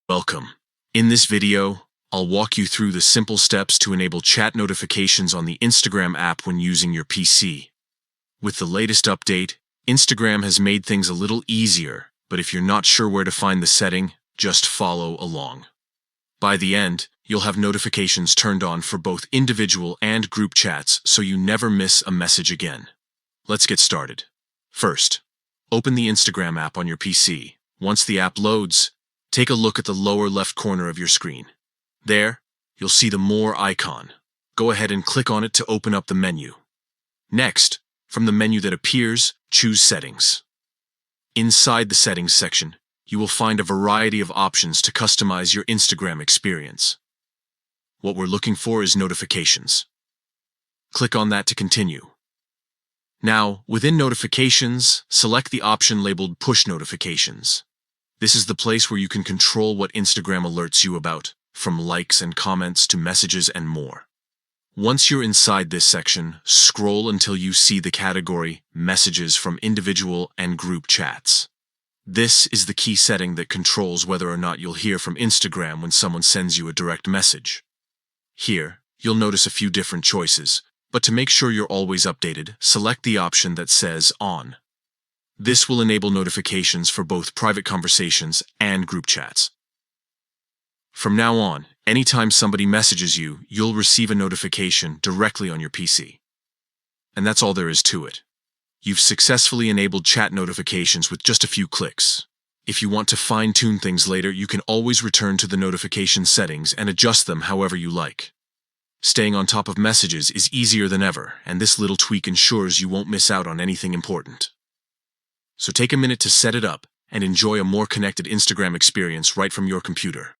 Welcome. In this video, I'll walk you through the simple steps to enable chat notifications on the Instagram app when using your PC. With the latest update, Instagram has made things a little easier, but if you're not sure where to find the setting, just follow along. By the end, you'll have notifications turned on for both individual and group chats so you never miss a message again. Let's get started. First, open the Instagram app on your PC. Once the app loads, take a look at the lower left corner of your screen. There, you'll see the More icon. Go ahead and click on it to open up the menu. Next, from the menu that appears, choose Settings. Inside the Settings section, you will find a variety of options to customize your Instagram experience. What we're looking for is Notifications. Click on that to continue. Now, within Notifications, select the option labeled Push Notifications. This is the place where you can control what Instagram alerts you about, from likes and comments to messages and more. Once you're inside this section, scroll until you see the category Messages from Individual and Group Chats. This is the key setting that controls whether or not you'll hear from Instagram when someone sends you a direct message. Here, you'll notice a few different choices, but to make sure you're always updated, select the option that says On. This will enable notifications for both private conversations and group chats. From now on, anytime somebody messages you, you'll receive a notification directly on your PC. And that's all there is to it. You've successfully enabled chat notifications with just a few clicks. If you want to fine-tune things later, you can always return to the notification settings and adjust them however you like. Staying on top of messages is easier than ever, and this little tweak ensures you won't miss out on anything important. So take a minute to set it up and enjoy a more connected Instagram experience right from your computer.